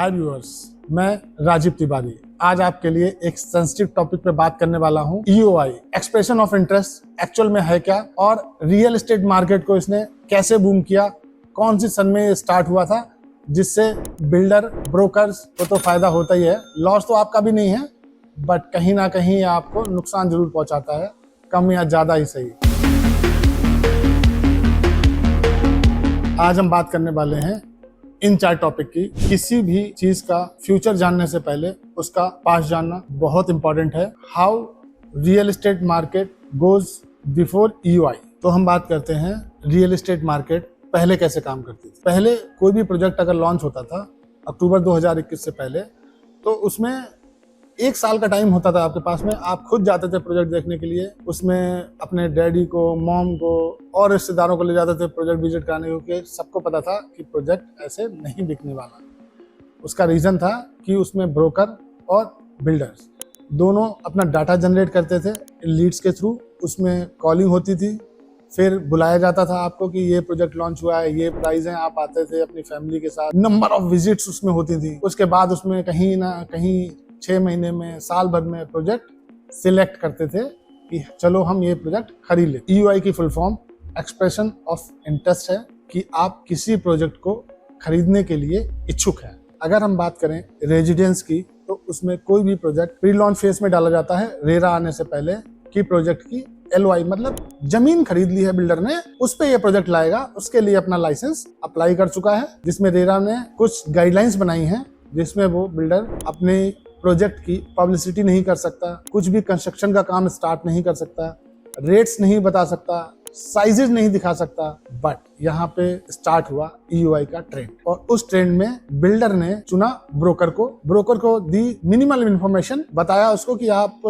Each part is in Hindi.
हाय व्यूअर्स, मैं राजीव तिवारी आज आपके लिए एक सेंसिटिव टॉपिक पे बात करने वाला हूँ। EOI expression of interest actual में है क्या और रियल एस्टेट मार्केट को इसने कैसे बूम किया, कौन सी सन में स्टार्ट हुआ था, जिससे बिल्डर ब्रोकर्स को तो फायदा होता ही है, लॉस तो आपका भी नहीं है, बट कहीं ना कहीं आपको नुकसान जरूर पहुंचाता है, कम या ज्यादा ही सही। आज हम बात करने वाले हैं इन 4 टॉपिक की। किसी भी चीज का फ्यूचर जानने से पहले उसका पास्ट जानना बहुत इंपॉर्टेंट है। How real estate market goes before EOI। तो हम बात करते हैं रियल एस्टेट मार्केट पहले कैसे काम करती थी। पहले कोई भी प्रोजेक्ट अगर लॉन्च होता था अक्टूबर 2021 से पहले, तो उसमें 1 साल का टाइम होता था आपके पास में। आप खुद जाते थे प्रोजेक्ट देखने के लिए, उसमें अपने डैडी को, मॉम को और रिश्तेदारों को ले जाते थे प्रोजेक्ट विजिट कराने, क्योंकि सबको पता था कि प्रोजेक्ट ऐसे नहीं बिकने वाला। उसका रीज़न था कि उसमें ब्रोकर और बिल्डर्स दोनों अपना डाटा जनरेट करते थे लीड्स के थ्रू। उसमें कॉलिंग होती थी, फिर बुलाया जाता था आपको कि ये प्रोजेक्ट लॉन्च हुआ है, ये प्राइस है। आप आते थे अपनी फैमिली के साथ, नंबर ऑफ विजिट्स उसमें होती थी। उसके बाद उसमें कहीं ना कहीं 6 महीने में, साल भर में प्रोजेक्ट सिलेक्ट करते थे कि चलो हम ये प्रोजेक्ट खरीद ले। EOI की full form expression of interest है कि आप किसी प्रोजेक्ट को खरीदने के लिए इच्छुक हैं। अगर हम बात करें रेजिडेंस की, तो उसमें कोई भी प्रोजेक्ट प्री लॉन्च फेज में डाला जाता है रेरा आने से पहले कि प्रोजेक्ट की LOI मतलब जमीन खरीद ली है बिल्डर ने, उस पे ये प्रोजेक्ट लाएगा, उसके लिए अपना लाइसेंस अप्लाई कर चुका है, जिसमें रेरा ने कुछ गाइडलाइंस बनाई हैं, जिसमें वो बिल्डर अपने प्रोजेक्ट की पब्लिसिटी नहीं कर सकता, कुछ भी कंस्ट्रक्शन का काम स्टार्ट नहीं कर सकता, रेट्स नहीं बता सकता, साइजेस नहीं दिखा सकता। बट यहाँ पे स्टार्ट हुआ EOI का ट्रेंड, और उस ट्रेंड में बिल्डर ने चुना ब्रोकर को दी मिनिमल इन्फॉर्मेशन, बताया उसको कि आप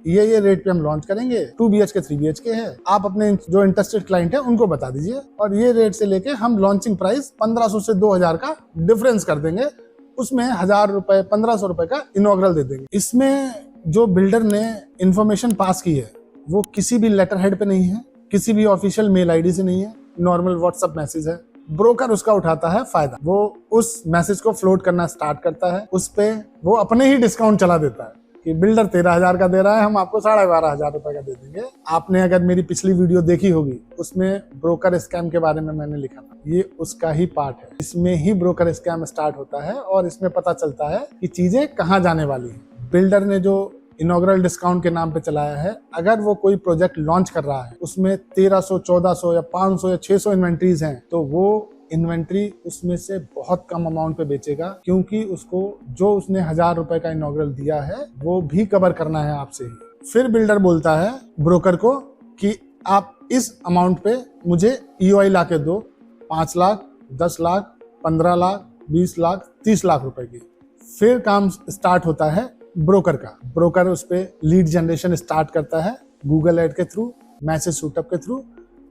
ये रेट पे हम लॉन्च करेंगे, 2 BHK 3 BHK है, आप अपने जो इंटरेस्टेड क्लाइंट है उनको बता दीजिए, और ये रेट से लेके हम लॉन्चिंग प्राइस 1500 से 2000 का डिफरेंस कर देंगे, उसमें 1000 रुपए 1500 रुपए का इनॉग्रल दे देंगे। इसमें जो बिल्डर ने इंफॉर्मेशन पास की है वो किसी भी लेटर हेड पे नहीं है, किसी भी ऑफिशियल मेल आईडी से नहीं है, नॉर्मल व्हाट्सएप मैसेज है। ब्रोकर उसका उठाता है फायदा, वो उस मैसेज को फ्लोट करना स्टार्ट करता है, उस पे वो अपने ही डिस्काउंट चला देता है कि बिल्डर 13,000 का दे रहा है, हम आपको 12,500 रुपए का दे देंगे। आपने अगर मेरी पिछली वीडियो देखी होगी, उसमें ब्रोकर स्कैम के बारे में मैंने लिखा था, ये उसका ही पार्ट है। इसमें ही ब्रोकर स्कैम स्टार्ट होता है और इसमें पता चलता है कि चीजें कहाँ जाने वाली है। बिल्डर ने जो इनॉग्रल डिस्काउंट के नाम पे चलाया है, अगर वो कोई प्रोजेक्ट लॉन्च कर रहा है, उसमें 1300, 1400 या 500 या 600 इन्वेंट्रीज हैं, तो वो इन्वेंट्री उसमें से बहुत कम अमाउंट पे बेचेगा, क्योंकि उसको जो उसने 1000 रुपए का इनॉग्रल दिया है वो भी कवर करना है आपसे ही। फिर बिल्डर बोलता है ब्रोकर को कि आप इस अमाउंट पे मुझे EOI ला के दो, 5 लाख, 10 लाख, 15 लाख, 20 लाख, 30 लाख रुपए की। फिर काम स्टार्ट होता है ब्रोकर का। ब्रोकर उस पे लीड जनरेशन स्टार्ट करता है गूगल एड के थ्रू, मैसेज शूटअप के थ्रू,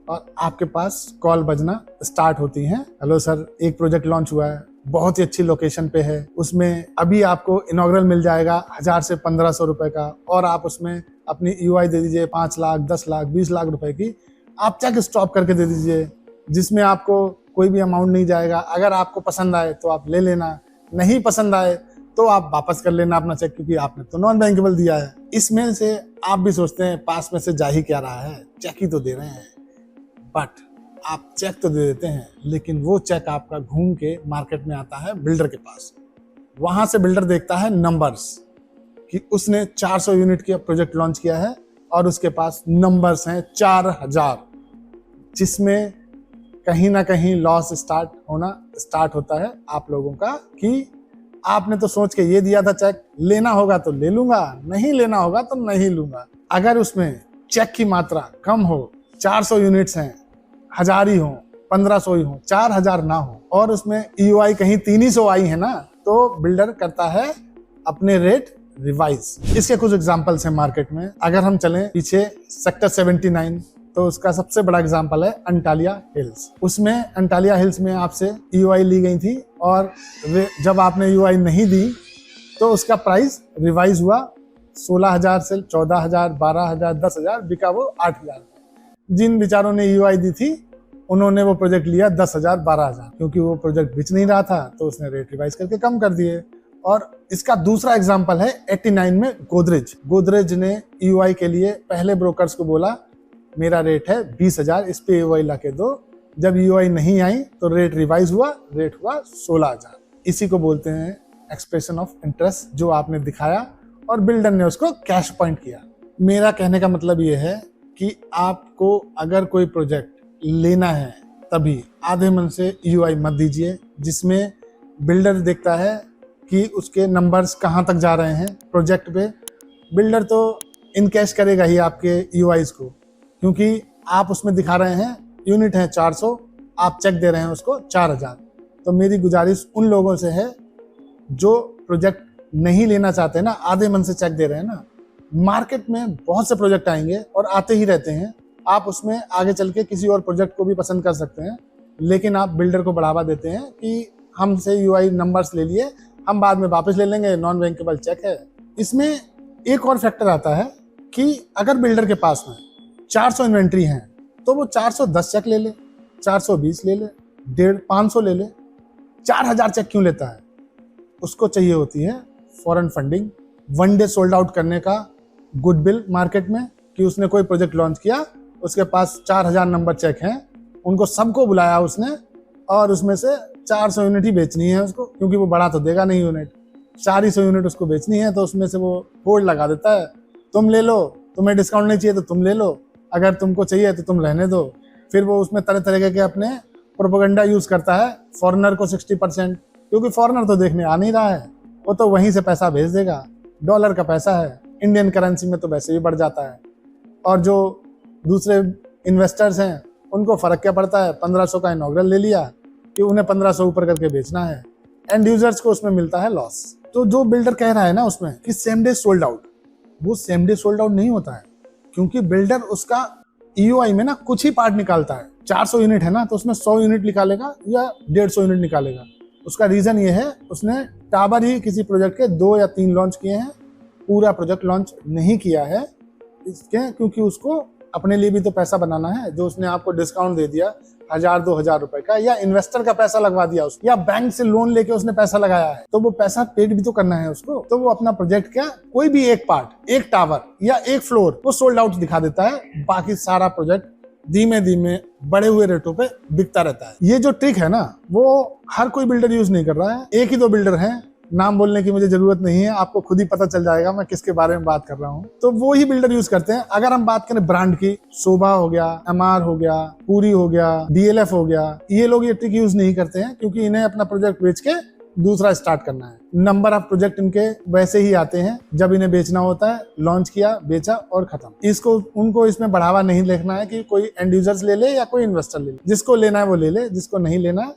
और आपके पास कॉल बजना स्टार्ट होती हैं। हेलो सर, एक प्रोजेक्ट लॉन्च हुआ है, बहुत ही अच्छी लोकेशन पे है, उसमें अभी आपको इनॉग्रल मिल जाएगा 1000 से 1500 रुपए का, और आप उसमें अपनी EOI दे दीजिए 5 लाख, 10 लाख, 20 लाख रुपए की। आप चेक स्टॉप करके दे दीजिए, जिसमें आपको कोई भी अमाउंट नहीं जाएगा। अगर आपको पसंद आए तो आप ले लेना, नहीं पसंद आए तो आप वापस कर लेना अपना चेक, क्योंकि आपने तो नॉन बैंकेबल दिया है। इसमें से आप भी सोचते हैं पास में से जा ही क्या रहा है, चेक ही तो दे रहे हैं। बट आप चेक तो दे देते हैं, लेकिन वो चेक आपका घूम के मार्केट में आता है बिल्डर के पास। वहां से बिल्डर देखता है नंबर्स कि उसने 400 यूनिट का प्रोजेक्ट लॉन्च किया है और उसके पास नंबर्स हैं 4000, जिसमें कहीं ना कहीं लॉस स्टार्ट होता है आप लोगों का कि आपने तो सोच के ये दिया था चेक, लेना होगा तो ले लूंगा, नहीं लेना होगा तो नहीं लूंगा। अगर उसमें चेक की मात्रा कम हो, 400 यूनिट्स हैं, 1000 ही हो, 1500 ही हो, 4000 ना हो, और उसमें EOI कहीं 300 आई है ना, तो बिल्डर करता है अपने रेट रिवाइज। इसके कुछ एग्जांपल्स हैं मार्केट में। अगर हम चलें पीछे सेक्टर 79, तो उसका सबसे बड़ा एग्जांपल है अंटालिया हिल्स। उसमें अंटालिया हिल्स में आपसे EOI ली गई थी, और जब आपने EOI नहीं दी तो उसका प्राइस रिवाइज हुआ 16,000 से 14,000, 12,000, 10,000, बिका वो 8,000। जिन बेचारों ने EOI दी थी उन्होंने वो प्रोजेक्ट लिया 10,000 12,000, क्योंकि वो प्रोजेक्ट बिच नहीं रहा था तो उसने रेट रिवाइज करके कम कर दिए। और इसका दूसरा एग्जांपल है 89 में गोदरेज ने ईयूआई के लिए पहले ब्रोकर्स को बोला मेरा रेट है 20,000, इस पे ईयूआई ला के दो। जब ईयूआई नहीं आई तो रेट रिवाइज हुआ, रेट हुआ 16,000। इसी को बोलते हैं एक्सप्रेशन ऑफ इंटरेस्ट, जो आपने दिखाया और बिल्डर ने उसको कैश पॉइंट किया। मेरा कहने का मतलब ये है कि आपको अगर कोई प्रोजेक्ट लेना है तभी आधे मन से ईयूआई मत दीजिए, जिसमें बिल्डर देखता है कि उसके नंबर्स कहाँ तक जा रहे हैं प्रोजेक्ट पे। बिल्डर तो इनकैश करेगा ही आपके ईयूआईज को, क्योंकि आप उसमें दिखा रहे हैं यूनिट है 400, आप चेक दे रहे हैं उसको 4,000। तो मेरी गुजारिश उन लोगों से है जो प्रोजेक्ट नहीं लेना चाहते ना, आधे मन से चेक दे रहे हैं ना, मार्केट में बहुत से प्रोजेक्ट आएंगे और आते ही रहते हैं। आप उसमें आगे चल के किसी और प्रोजेक्ट को भी पसंद कर सकते हैं, लेकिन आप बिल्डर को बढ़ावा देते हैं कि हमसे यूआई नंबर्स ले लिए, हम बाद में वापस ले लेंगे, नॉन बैंकेबल चेक है। इसमें एक और फैक्टर आता है कि अगर बिल्डर के पास में 400 इन्वेंट्री हैं तो वो 410 चेक ले ले, 420 ले ले, 500 ले ले, 4,000 चेक क्यों लेता है? उसको चाहिए होती है foreign funding, one day sold out करने का गुडविल मार्केट में, कि उसने कोई प्रोजेक्ट लॉन्च किया, उसके पास 4,000 नंबर चेक हैं, उनको सबको बुलाया उसने और उसमें से 400 यूनिट ही बेचनी है उसको, क्योंकि वो बड़ा तो देगा नहीं यूनिट, 400 यूनिट उसको बेचनी है। तो उसमें से वो बोर्ड लगा देता है, तुम ले लो, तुम्हें डिस्काउंट नहीं चाहिए तो तुम ले लो, अगर तुमको चाहिए तो तुम रहने दो। फिर वो उसमें तरह तरह के अपने प्रोपेगेंडा यूज करता है, फॉरेनर को 60%, क्योंकि फॉरेनर तो देखने आ नहीं रहा है, वो तो वहीं से पैसा भेज देगा, डॉलर का पैसा है, इंडियन करेंसी में तो वैसे भी बढ़ जाता है। और जो दूसरे इन्वेस्टर्स हैं उनको फर्क क्या पड़ता है, 1500 का इनॉग्रल ले लिया कि उन्हें 1500 ऊपर करके बेचना है, एंड यूजर्स को उसमें मिलता है लॉस। तो जो बिल्डर कह रहा है ना उसमें कि सेम डे सोल्ड आउट, वो सेम डे सोल्ड आउट नहीं होता है, क्योंकि बिल्डर उसका ईयूआई में ना कुछ ही पार्ट निकालता है। 400 यूनिट है ना, तो उसमें 100 यूनिट निकालेगा या 150 यूनिट निकालेगा। उसका रीजन ये है, उसने टावर ही किसी प्रोजेक्ट के 2 या 3 लॉन्च किए हैं, पूरा प्रोजेक्ट लॉन्च नहीं किया है, इसके क्योंकि उसको अपने लिए भी तो पैसा बनाना है। जो उसने आपको डिस्काउंट दे दिया 1,000-2,000 रुपए का, या इन्वेस्टर का पैसा लगवा दिया उसको, या बैंक से लोन लेके उसने पैसा लगाया है, तो वो पैसा पेड भी तो करना है उसको। तो वो अपना प्रोजेक्ट क्या, कोई भी एक पार्ट, एक टावर या एक फ्लोर, वो सोल्ड आउट दिखा देता है, बाकी सारा प्रोजेक्ट धीमे धीमे बढ़े हुए रेटों पे बिकता रहता है। ये जो ट्रिक है ना, वो हर कोई बिल्डर यूज नहीं कर रहा है। एक ही 2 बिल्डर हैं, नाम बोलने की मुझे जरूरत नहीं है, आपको खुद ही पता चल जाएगा मैं किसके बारे में बात कर रहा हूँ। तो वो ही बिल्डर यूज करते हैं। अगर हम बात करें ब्रांड की, शोभा हो गया, एमआर हो गया, पूरी हो गया, डीएलएफ हो गया, ये लोग ये ट्रिक यूज नहीं करते हैं, क्योंकि इन्हें अपना प्रोजेक्ट बेच के दूसरा स्टार्ट करना है। नंबर ऑफ प्रोजेक्ट इनके वैसे ही आते हैं, जब इन्हें बेचना होता है, लॉन्च किया, बेचा और खत्म। इसको उनको इसमें बढ़ावा नहीं देखना है कि कोई एंड यूजर्स ले ले या कोई इन्वेस्टर ले ले, जिसको लेना है वो ले ले, जिसको नहीं लेना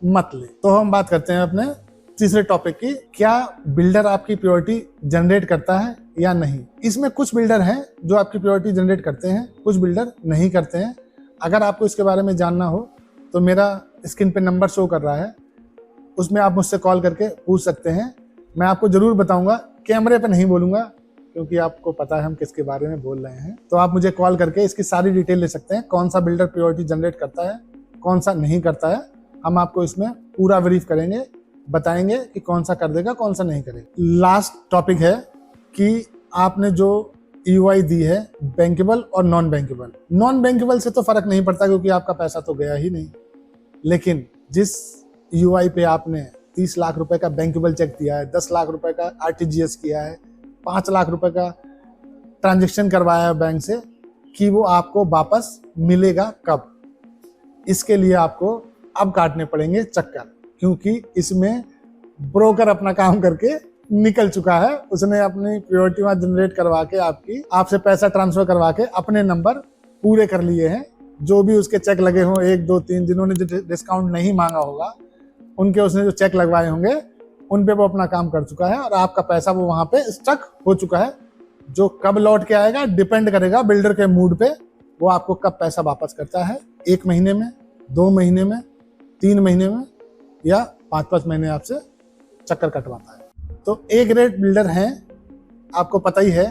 मत ले। तो हम बात करते हैं अपने तीसरे टॉपिक की, क्या बिल्डर आपकी प्योरिटी जनरेट करता है या नहीं। इसमें कुछ बिल्डर हैं जो आपकी प्योरिटी जनरेट करते हैं, कुछ बिल्डर नहीं करते हैं। अगर आपको इसके बारे में जानना हो तो मेरा स्क्रीन पे नंबर शो कर रहा है, उसमें आप मुझसे कॉल करके पूछ सकते हैं। मैं आपको जरूर बताऊंगा, कैमरे पे नहीं बोलूंगा, क्योंकि आपको पता है हम किसके बारे में बोल रहे हैं। तो आप मुझे कॉल करके इसकी सारी डिटेल ले सकते हैं, कौन सा बिल्डर प्योरिटी जनरेट करता है, कौन सा नहीं करता है। हम आपको इसमें पूरा वेरीफ करेंगे, बताएंगे कि कौन सा कर देगा, कौन सा नहीं करेगा। लास्ट टॉपिक है कि आपने जो ईयूआई दी है, बैंकेबल और नॉन बैंकेबल। नॉन बैंकेबल से तो फर्क नहीं पड़ता, क्योंकि आपका पैसा तो गया ही नहीं। लेकिन जिस ईयूआई पे आपने 30 लाख रुपए का बैंकेबल चेक दिया है, 10 लाख रुपए का आरटीजीएस किया है, 5 लाख रुपए का ट्रांजैक्शन करवाया है बैंक से, कि वो आपको वापस मिलेगा कब, इसके लिए आपको अब काटने पड़ेंगे चक्कर, क्योंकि इसमें ब्रोकर अपना काम करके निकल चुका है। उसने अपनी प्योरिटी वहां जनरेट करवा के आपसे पैसा ट्रांसफर करवा के अपने नंबर पूरे कर लिए हैं। जो भी उसके चेक लगे हों, 1, 2, 3, जिन्होंने डिस्काउंट नहीं मांगा होगा, उनके उसने जो चेक लगवाए होंगे, उन पे वो अपना काम कर चुका है और आपका पैसा वो वहां पे स्टक हो चुका है। जो कब लौट के आएगा डिपेंड करेगा बिल्डर के मूड पे, वो आपको कब पैसा वापस करता है, 1 महीने में, 2 महीने में, 3 महीने में, या 5-5 महीने आपसे चक्कर कटवाता है। तो एक रेट बिल्डर हैं, आपको पता ही है,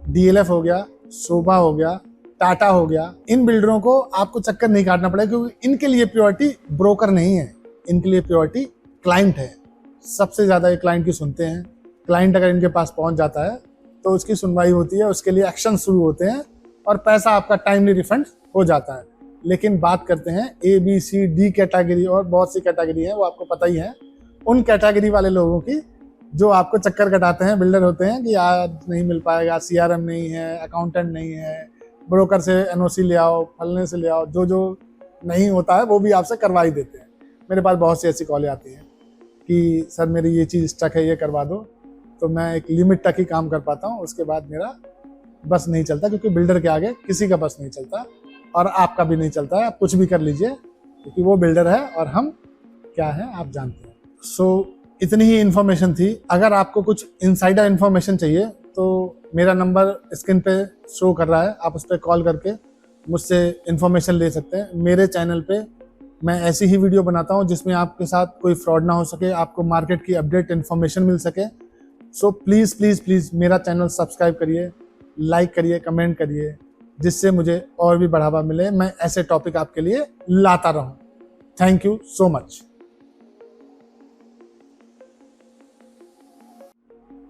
डीएलएफ हो गया, शोभा हो गया, टाटा हो गया, इन बिल्डरों को आपको चक्कर नहीं काटना पड़ेगा, क्योंकि इनके लिए प्योरिटी ब्रोकर नहीं है, इनके लिए प्योरिटी क्लाइंट है। सबसे ज्यादा ये क्लाइंट की सुनते हैं। क्लाइंट अगर इनके पास पहुंच जाता है तो उसकी सुनवाई होती है, उसके लिए एक्शन शुरू होते हैं और पैसा आपका टाइमली रिफंड हो जाता है। लेकिन बात करते हैं ABCD कैटेगरी, और बहुत सी कैटेगरी है, वो आपको पता ही है, उन कैटेगरी वाले लोगों की जो आपको चक्कर कटाते हैं, बिल्डर होते हैं कि आज नहीं मिल पाएगा, CRM नहीं है, अकाउंटेंट नहीं है, ब्रोकर से NOC ले आओ, फलने से ले आओ, जो जो नहीं होता है वो भी आपसे करवा ही देते हैं। मेरे पास बहुत सी ऐसी कॉलें आती हैं कि सर मेरी ये चीज़ स्टक है, ये करवा दो, तो मैं एक लिमिट तक ही काम कर पाता हूँ, उसके बाद मेरा बस नहीं चलता, क्योंकि बिल्डर के आगे किसी का बस नहीं चलता और आपका भी नहीं चलता है। आप कुछ भी कर लीजिए, क्योंकि वो बिल्डर है और हम क्या है आप जानते हैं। सो इतनी ही इन्फॉर्मेशन थी। अगर आपको कुछ इनसाइडर इन्फॉर्मेशन चाहिए तो मेरा नंबर स्क्रीन पे शो कर रहा है, आप उस पर कॉल करके मुझसे इन्फॉर्मेशन ले सकते हैं। मेरे चैनल पे मैं ऐसी ही वीडियो बनाता हूँ जिसमें आपके साथ कोई फ्रॉड ना हो सके, आपको मार्केट की अपडेट इन्फॉर्मेशन मिल सके। सो प्लीज़ प्लीज़ प्लीज़ मेरा चैनल सब्सक्राइब करिए, लाइक करिए, कमेंट करिए, जिससे मुझे और भी बढ़ावा मिले, मैं ऐसे टॉपिक आपके लिए लाता रहूं। Thank you so much.